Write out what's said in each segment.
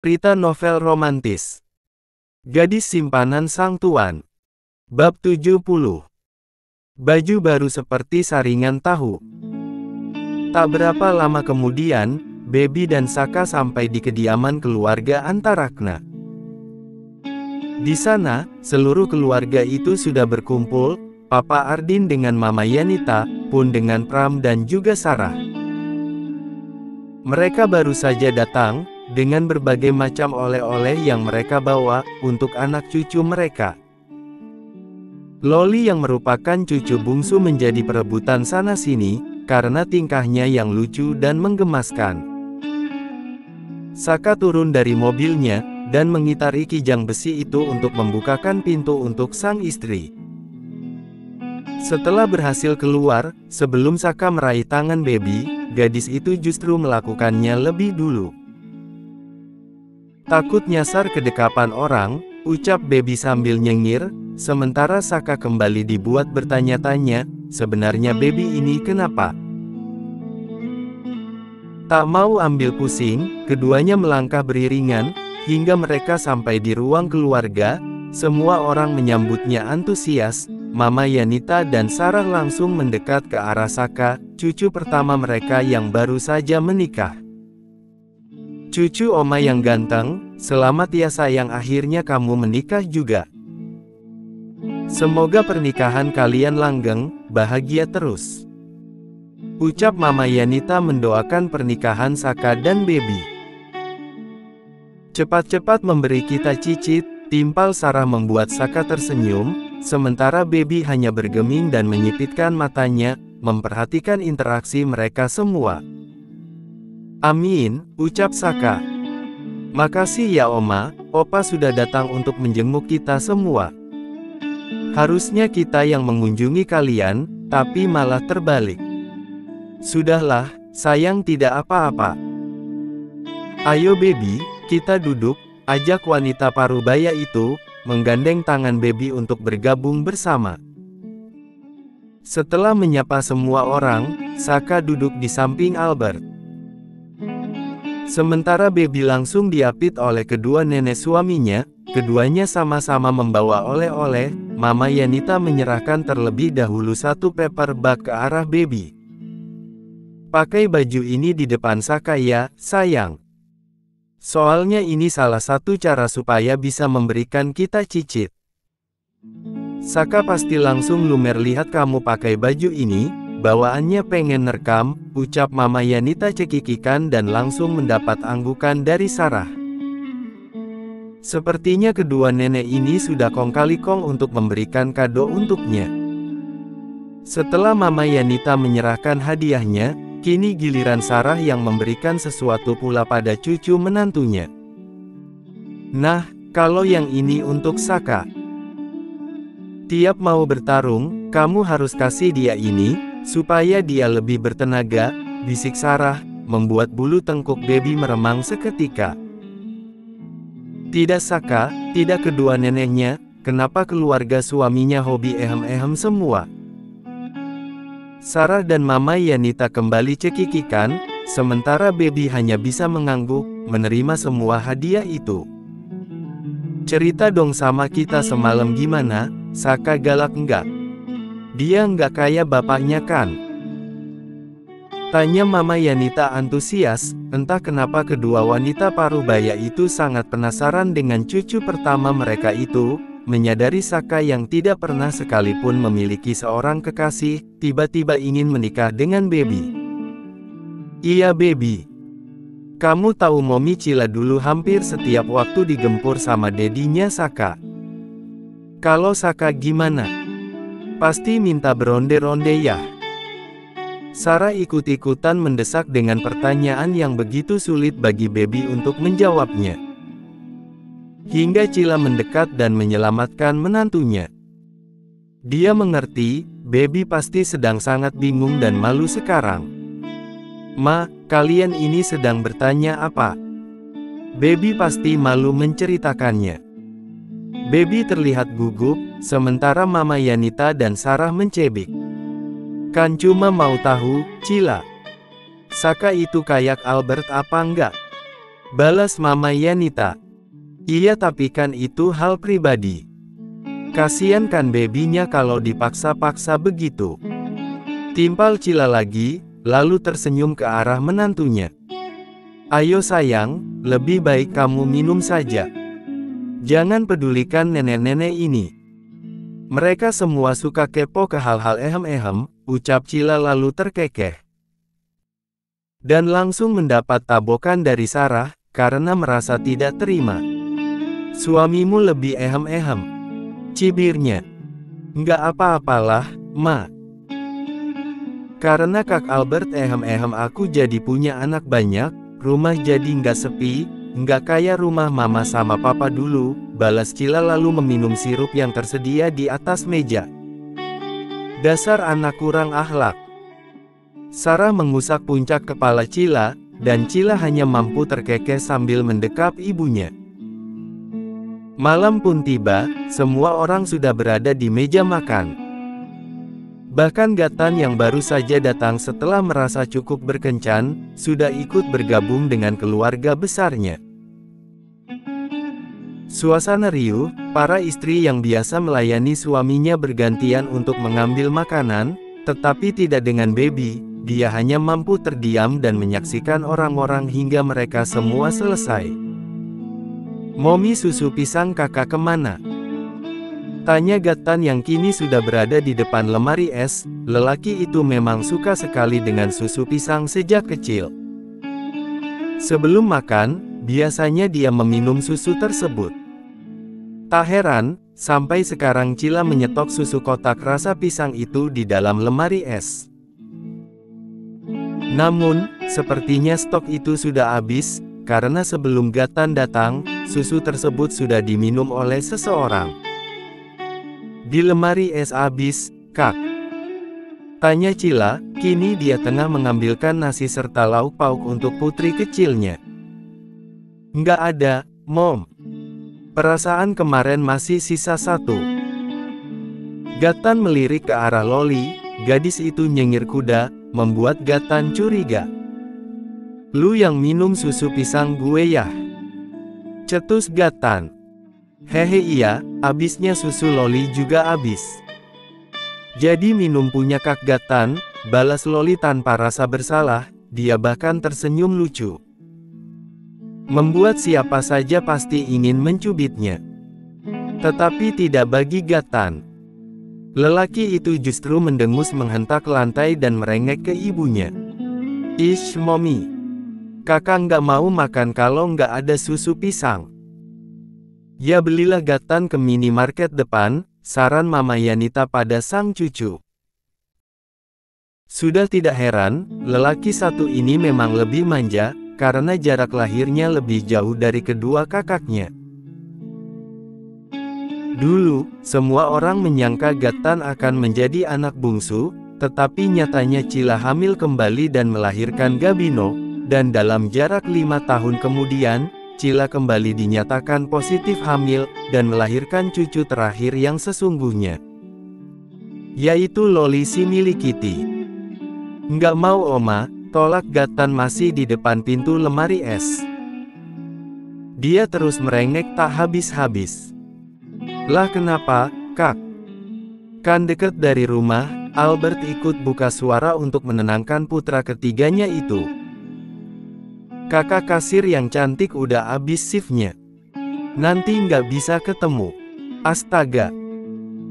Cerita novel romantis. Gadis simpanan sang tuan. Bab 70. Baju baru seperti saringan tahu. Tak berapa lama kemudian, Baby dan Saka sampai di kediaman keluarga Antarakna. Di sana, seluruh keluarga itu sudah berkumpul, Papa Ardin dengan Mama Yanita, pun dengan Pram dan juga Sarah. Mereka baru saja datang, dengan berbagai macam oleh-oleh yang mereka bawa, untuk anak cucu mereka. Loli yang merupakan cucu bungsu menjadi perebutan sana-sini, karena tingkahnya yang lucu dan menggemaskan. Saka turun dari mobilnya, dan mengitari kijang besi itu untuk membukakan pintu untuk sang istri. Setelah berhasil keluar, sebelum Saka meraih tangan Baby, gadis itu justru melakukannya lebih dulu. Takut nyasar ke dekapan orang, ucap Baby sambil nyengir, sementara Saka kembali dibuat bertanya-tanya, sebenarnya Baby ini kenapa? Tak mau ambil pusing, keduanya melangkah beriringan, hingga mereka sampai di ruang keluarga. Semua orang menyambutnya antusias. Mama Yanita dan Sarah langsung mendekat ke arah Saka, cucu pertama mereka yang baru saja menikah. Cucu Oma yang ganteng, selamat ya sayang, akhirnya kamu menikah juga. Semoga pernikahan kalian langgeng, bahagia terus. Ucap Mama Yanita mendoakan pernikahan Saka dan Baby. Cepat-cepat memberi kita cicit, timpal Sarah membuat Saka tersenyum. Sementara Baby hanya bergeming dan menyipitkan matanya, memperhatikan interaksi mereka semua. Amin, ucap Saka. Makasih ya Oma, Opa sudah datang untuk menjenguk kita semua. Harusnya kita yang mengunjungi kalian, tapi malah terbalik. Sudahlah, sayang, tidak apa-apa. Ayo Baby, kita duduk, ajak wanita parubaya itu, menggandeng tangan Baby untuk bergabung bersama. Setelah menyapa semua orang, Saka duduk di samping Albert. Sementara Baby langsung diapit oleh kedua nenek suaminya, keduanya sama-sama membawa oleh-oleh. Mama Yanita menyerahkan terlebih dahulu satu paper bag ke arah Baby. Pakai baju ini di depan Saka ya, sayang. Soalnya ini salah satu cara supaya bisa memberikan kita cicit. Saka pasti langsung lumer lihat kamu pakai baju ini, bawaannya pengen nerekam, ucap Mama Yanita cekikikan dan langsung mendapat anggukan dari Sarah. Sepertinya kedua nenek ini sudah kong kali kong untuk memberikan kado untuknya. Setelah Mama Yanita menyerahkan hadiahnya, kini giliran Sarah yang memberikan sesuatu pula pada cucu menantunya. Nah, kalau yang ini untuk Saka. Tiap mau bertarung, kamu harus kasih dia ini, supaya dia lebih bertenaga, bisik Sarah, membuat bulu tengkuk Baby meremang seketika. Tidak Saka, tidak kedua neneknya, kenapa keluarga suaminya hobi ehem-ehem semua? Sarah dan Mama Yanita kembali cekikikan, sementara Baby hanya bisa mengangguk, menerima semua hadiah itu. Cerita dong sama kita semalam gimana, Saka galak enggak? Dia enggak kayak bapaknya kan? Tanya Mama Yanita antusias, entah kenapa kedua wanita parubaya itu sangat penasaran dengan cucu pertama mereka itu. Menyadari Saka yang tidak pernah sekalipun memiliki seorang kekasih, tiba-tiba ingin menikah dengan Baby. Iya Baby. Kamu tahu Momi Cila dulu hampir setiap waktu digempur sama dedinya Saka. Kalau Saka gimana? Pasti minta beronde-ronde ya? Sarah ikut-ikutan mendesak dengan pertanyaan yang begitu sulit bagi Baby untuk menjawabnya. Hingga Cila mendekat dan menyelamatkan menantunya. Dia mengerti, Baby pasti sedang sangat bingung dan malu sekarang. Ma, kalian ini sedang bertanya apa? Baby pasti malu menceritakannya. Baby terlihat gugup, sementara Mama Yanita dan Sarah mencebik. Kan cuma mau tahu, Cila. Saka itu kayak Albert apa enggak? Balas Mama Yanita. Iya tapi kan itu hal pribadi. Kasian kan bebinya kalau dipaksa-paksa begitu. Timpal Cila lagi, lalu tersenyum ke arah menantunya. Ayo sayang, lebih baik kamu minum saja. Jangan pedulikan nenek-nenek ini. Mereka semua suka kepo ke hal-hal ehem-ehem, ucap Cila lalu terkekeh. Dan langsung mendapat tabokan dari Sarah, karena merasa tidak terima. Suamimu lebih ehem-ehem, cibirnya. Nggak apa-apalah, Ma. Karena Kak Albert ehem-ehem aku jadi punya anak banyak, rumah jadi nggak sepi, nggak kayak rumah Mama sama Papa dulu, balas Cila lalu meminum sirup yang tersedia di atas meja. Dasar anak kurang akhlak. Sarah mengusap puncak kepala Cila, dan Cila hanya mampu terkekeh sambil mendekap ibunya. Malam pun tiba, semua orang sudah berada di meja makan. Bahkan Gatan yang baru saja datang setelah merasa cukup berkencan, sudah ikut bergabung dengan keluarga besarnya. Suasana riuh, para istri yang biasa melayani suaminya bergantian untuk mengambil makanan, tetapi tidak dengan baby. Dia hanya mampu terdiam dan menyaksikan orang-orang hingga mereka semua selesai. Momi susu pisang kakak kemana? Tanya Gatan yang kini sudah berada di depan lemari es. Lelaki itu memang suka sekali dengan susu pisang sejak kecil. Sebelum makan, biasanya dia meminum susu tersebut. Tak heran, sampai sekarang Cila menyetok susu kotak rasa pisang itu di dalam lemari es. Namun, sepertinya stok itu sudah habis, karena sebelum Gatan datang, susu tersebut sudah diminum oleh seseorang. Di lemari es habis, Kak? Tanya Cila, kini dia tengah mengambilkan nasi serta lauk pauk untuk putri kecilnya. Nggak ada, Mom. Perasaan kemarin masih sisa satu. Gatan melirik ke arah Loli, gadis itu nyengir kuda, membuat Gatan curiga. Lu yang minum susu pisang gue ya? Cetus Gatan. Hehe iya, abisnya susu Loli juga abis. Jadi minum punya Kak Gatan, balas Loli tanpa rasa bersalah, dia bahkan tersenyum lucu. Membuat siapa saja pasti ingin mencubitnya. Tetapi tidak bagi Gatan. Lelaki itu justru mendengus menghentak lantai dan merengek ke ibunya. Ish Mommy. Kakak nggak mau makan kalau nggak ada susu pisang. Ya belilah Gatan ke minimarket depan, saran Mama Yanita pada sang cucu. Sudah tidak heran, lelaki satu ini memang lebih manja, karena jarak lahirnya lebih jauh dari kedua kakaknya. Dulu, semua orang menyangka Gatan akan menjadi anak bungsu, tetapi nyatanya Cila hamil kembali dan melahirkan Gabino, dan dalam jarak 5 tahun kemudian, Cila kembali dinyatakan positif hamil, dan melahirkan cucu terakhir yang sesungguhnya. Yaitu Loli si milik Kitty. Nggak mau Oma, tolak Gatan masih di depan pintu lemari es. Dia terus merengek tak habis-habis. Lah kenapa, Kak? Kan deket dari rumah, Albert ikut buka suara untuk menenangkan putra ketiganya itu. Kakak kasir yang cantik udah abis shiftnya. Nanti nggak bisa ketemu. Astaga.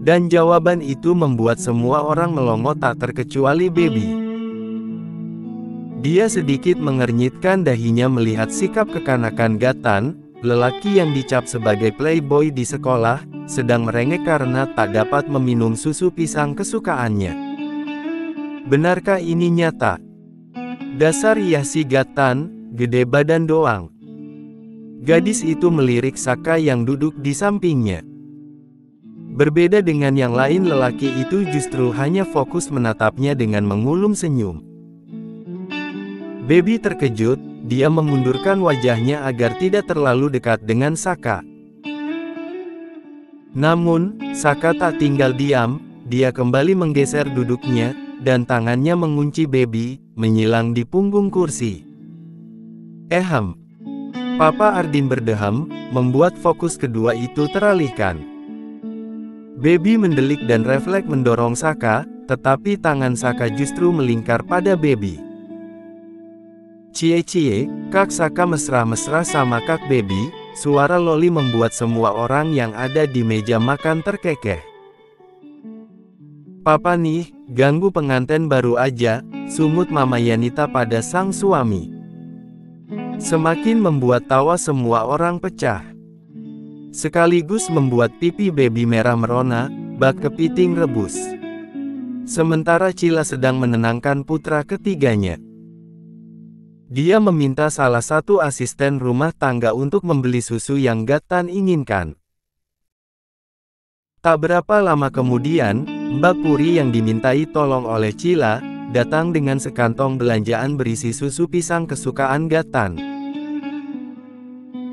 Dan jawaban itu membuat semua orang melongo tak terkecuali baby. Dia sedikit mengernyitkan dahinya melihat sikap kekanakan Gatan, lelaki yang dicap sebagai playboy di sekolah, sedang merengek karena tak dapat meminum susu pisang kesukaannya. Benarkah ini nyata? Dasar iya si Gatan, gede badan doang. Gadis itu melirik Saka yang duduk di sampingnya. Berbeda dengan yang lain, lelaki itu justru hanya fokus menatapnya dengan mengulum senyum. Baby terkejut, dia memundurkan wajahnya agar tidak terlalu dekat dengan Saka. Namun, Saka tak tinggal diam, dia kembali menggeser duduknya, dan tangannya mengunci Baby, menyilang di punggung kursi. Papa Ardin berdeham, membuat fokus kedua itu teralihkan. Baby mendelik dan refleks mendorong Saka, tetapi tangan Saka justru melingkar pada Baby. Cie-cie, Kak Saka mesra-mesra sama Kak Baby, suara Loli membuat semua orang yang ada di meja makan terkekeh. Papa nih, ganggu pengantin baru aja, sungut Mama Yanita pada sang suami. Semakin membuat tawa semua orang pecah. Sekaligus membuat pipi Baby merah merona, bak kepiting rebus. Sementara Cila sedang menenangkan putra ketiganya. Dia meminta salah satu asisten rumah tangga untuk membeli susu yang Gatan inginkan. Tak berapa lama kemudian, Mbak Puri yang dimintai tolong oleh Cila, datang dengan sekantong belanjaan berisi susu pisang kesukaan Gatan.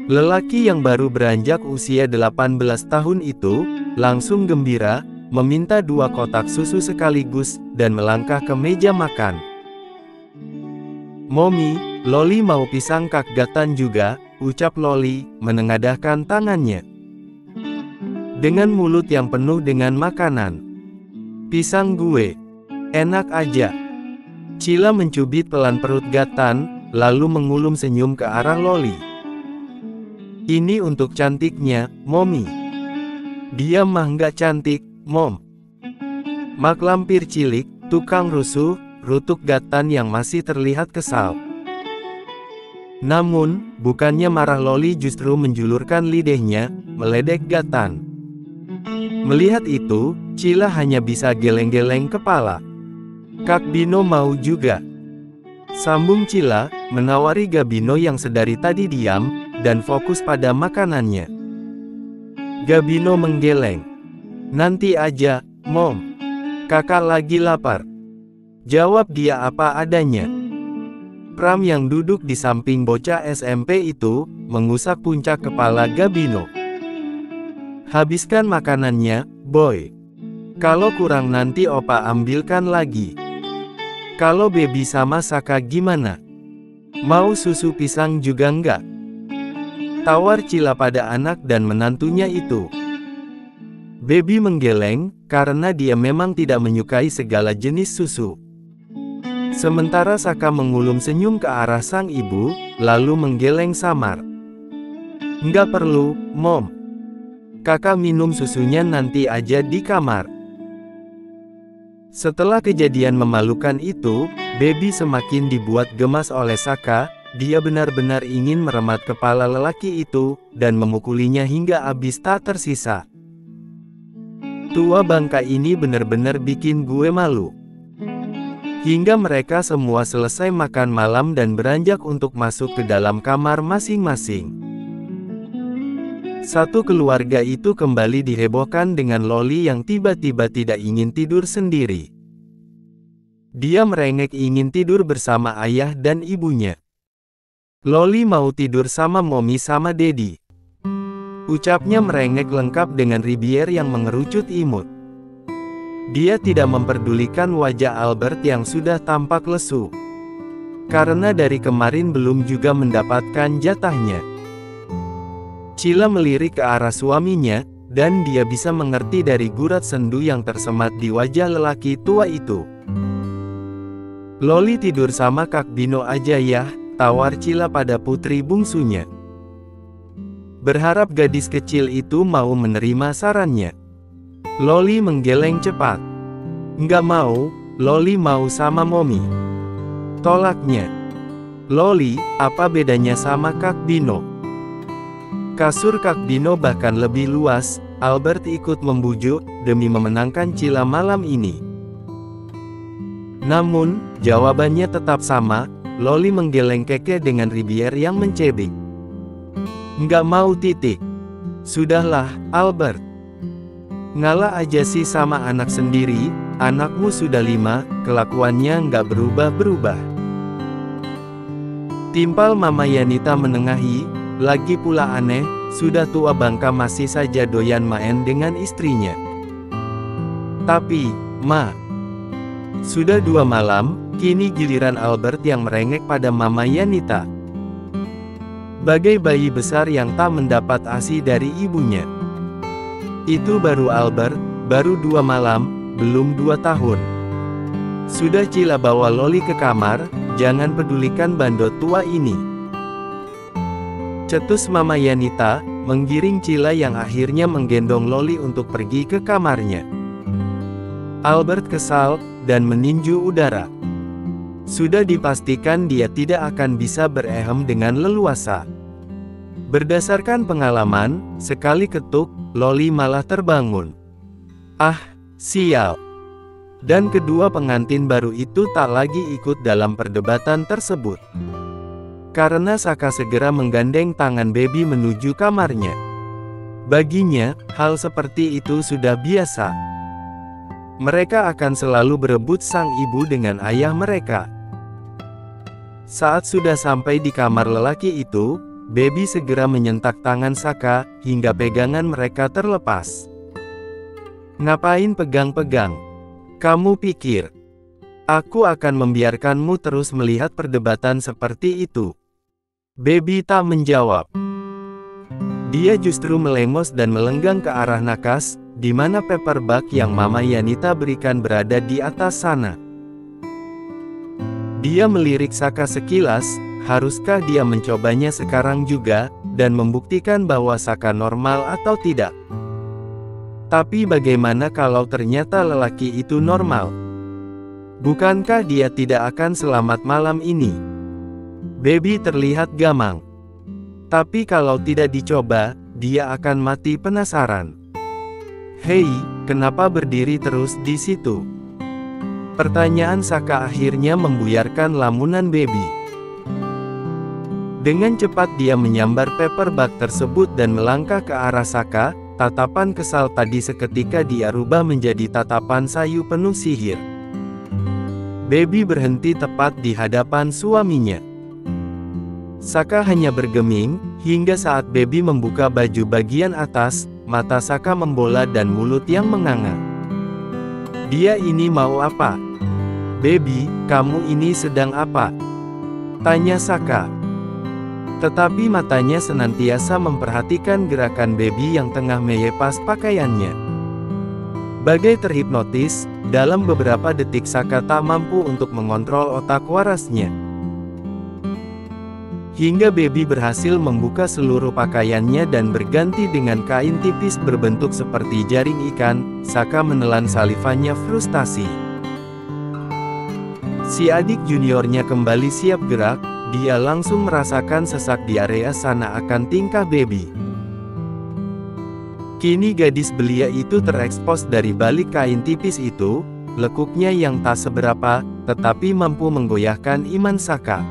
Lelaki yang baru beranjak usia 18 tahun itu, langsung gembira, meminta 2 kotak susu sekaligus, dan melangkah ke meja makan. "Momi, Loli mau pisang Kak Gatan juga," ucap Loli, menengadahkan tangannya. Dengan mulut yang penuh dengan makanan. "Pisang gue. Enak aja." Cila mencubit pelan perut Gatan, lalu mengulum senyum ke arah Loli. "Ini untuk cantiknya, Momi." "Dia mah nggak cantik, Mom." Mak lampir cilik, tukang rusuh, rutuk Gatan yang masih terlihat kesal. Namun, bukannya marah Loli justru menjulurkan lidahnya, meledek Gatan. Melihat itu, Cila hanya bisa geleng-geleng kepala. "Kak Bino mau juga," sambung Cila, menawari Gabino yang sedari tadi diam, dan fokus pada makanannya. Gabino menggeleng. "Nanti aja, Mom. Kakak lagi lapar," jawab dia apa adanya. Pram yang duduk di samping bocah SMP itu, mengusap puncak kepala Gabino. "Habiskan makanannya, boy. Kalau kurang nanti opa ambilkan lagi." "Kalau Baby sama Saka gimana? Mau susu pisang juga enggak?" tawar Cila pada anak dan menantunya itu. Baby menggeleng, karena dia memang tidak menyukai segala jenis susu. Sementara Saka mengulum senyum ke arah sang ibu, lalu menggeleng samar. "Nggak perlu, Mom. Kakak minum susunya nanti aja di kamar." Setelah kejadian memalukan itu, Baby semakin dibuat gemas oleh Saka. Dia benar-benar ingin meremat kepala lelaki itu, dan memukulinya hingga habis tak tersisa. "Tua bangka ini benar-benar bikin gue malu." Hingga mereka semua selesai makan malam dan beranjak untuk masuk ke dalam kamar masing-masing. Satu keluarga itu kembali dihebohkan dengan Loli yang tiba-tiba tidak ingin tidur sendiri. Dia merengek ingin tidur bersama ayah dan ibunya. "Loli mau tidur sama Momi sama Dedi," ucapnya merengek lengkap dengan ribier yang mengerucut imut. Dia tidak memperdulikan wajah Albert yang sudah tampak lesu. Karena dari kemarin belum juga mendapatkan jatahnya. Cila melirik ke arah suaminya, dan dia bisa mengerti dari gurat sendu yang tersemat di wajah lelaki tua itu. "Loli tidur sama Kak Bino aja ya," tawar Cila pada putri bungsunya. Berharap gadis kecil itu mau menerima sarannya. Loli menggeleng cepat. "Nggak mau, Loli mau sama Momi," tolaknya. "Loli, apa bedanya sama Kak Bino?" "Kasur Kak Bino bahkan lebih luas," Albert ikut membujuk, demi memenangkan Cila malam ini. Namun, jawabannya tetap sama. Loli menggeleng keke dengan ribier yang mencebik. "Nggak mau titik." "Sudahlah, Albert. Ngalah aja sih sama anak sendiri, anakmu sudah 5, kelakuannya nggak berubah-berubah." Timpal Mama Yanita menengahi, "Lagi pula aneh, sudah tua bangka masih saja doyan main dengan istrinya." "Tapi, Ma, sudah 2 malam, kini giliran Albert yang merengek pada Mama Yanita. Bagai bayi besar yang tak mendapat ASI dari ibunya. Itu baru Albert, baru 2 malam, belum 2 tahun. Sudah Cila bawa Loli ke kamar, jangan pedulikan bandot tua ini. Cetus Mama Yanita, menggiring Cila yang akhirnya menggendong Loli untuk pergi ke kamarnya. Albert kesal, dan meninju udara. Sudah dipastikan dia tidak akan bisa berehem dengan leluasa. Berdasarkan pengalaman, sekali ketuk, Loli malah terbangun. Ah, sial. Dan kedua pengantin baru itu tak lagi ikut dalam perdebatan tersebut. Karena Saka segera menggandeng tangan Baby menuju kamarnya. Baginya, hal seperti itu sudah biasa. Mereka akan selalu berebut sang ibu dengan ayah mereka. Saat sudah sampai di kamar lelaki itu, Baby segera menyentak tangan Saka, hingga pegangan mereka terlepas. Ngapain pegang-pegang? Kamu pikir aku akan membiarkanmu terus melihat perdebatan seperti itu? Baby tak menjawab. Dia justru melengos dan melenggang ke arah nakas, di mana paperback yang Mama Yanita berikan berada di atas sana. Dia melirik Saka sekilas, haruskah dia mencobanya sekarang juga, dan membuktikan bahwa Saka normal atau tidak? Tapi bagaimana kalau ternyata lelaki itu normal? Bukankah dia tidak akan selamat malam ini? Baby terlihat gamang. Tapi kalau tidak dicoba, dia akan mati penasaran. Hei, kenapa berdiri terus di situ? Pertanyaan Saka akhirnya membuyarkan lamunan Baby. Dengan cepat dia menyambar paperback tersebut dan melangkah ke arah Saka. Tatapan kesal tadi seketika dia rubah menjadi tatapan sayu penuh sihir. Baby berhenti tepat di hadapan suaminya. Saka hanya bergeming, hingga saat Baby membuka baju bagian atas, mata Saka membola dan mulut yang menganga. Dia ini mau apa? Baby, kamu ini sedang apa? Tanya Saka. Tetapi matanya senantiasa memperhatikan gerakan Baby yang tengah meyepas pakaiannya. Bagai terhipnotis, dalam beberapa detik Saka tak mampu untuk mengontrol otak warasnya. Hingga Baby berhasil membuka seluruh pakaiannya dan berganti dengan kain tipis berbentuk seperti jaring ikan. Saka menelan salivanya frustasi. Si adik juniornya kembali siap gerak. Dia langsung merasakan sesak di area sana akan tingkah Baby. Kini gadis belia itu terekspos dari balik kain tipis itu, lekuknya yang tak seberapa, tetapi mampu menggoyahkan iman Saka.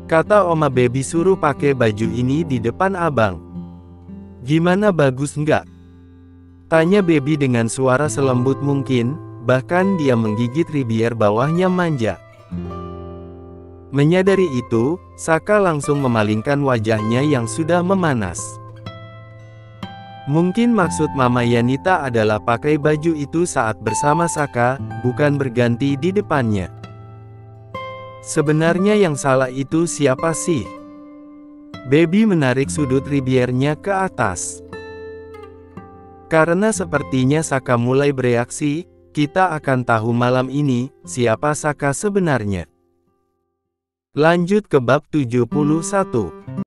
Kata Oma Baby suruh pakai baju ini di depan abang. Gimana, bagus nggak? Tanya Baby dengan suara selembut mungkin, bahkan dia menggigit ribier bawahnya manja. Menyadari itu, Saka langsung memalingkan wajahnya yang sudah memanas. Mungkin maksud Mama Yanita adalah pakai baju itu saat bersama Saka, bukan berganti di depannya. Sebenarnya yang salah itu siapa sih? Baby menarik sudut ribiernya ke atas. Karena sepertinya Saka mulai bereaksi, kita akan tahu malam ini, siapa Saka sebenarnya. Lanjut ke bab 71.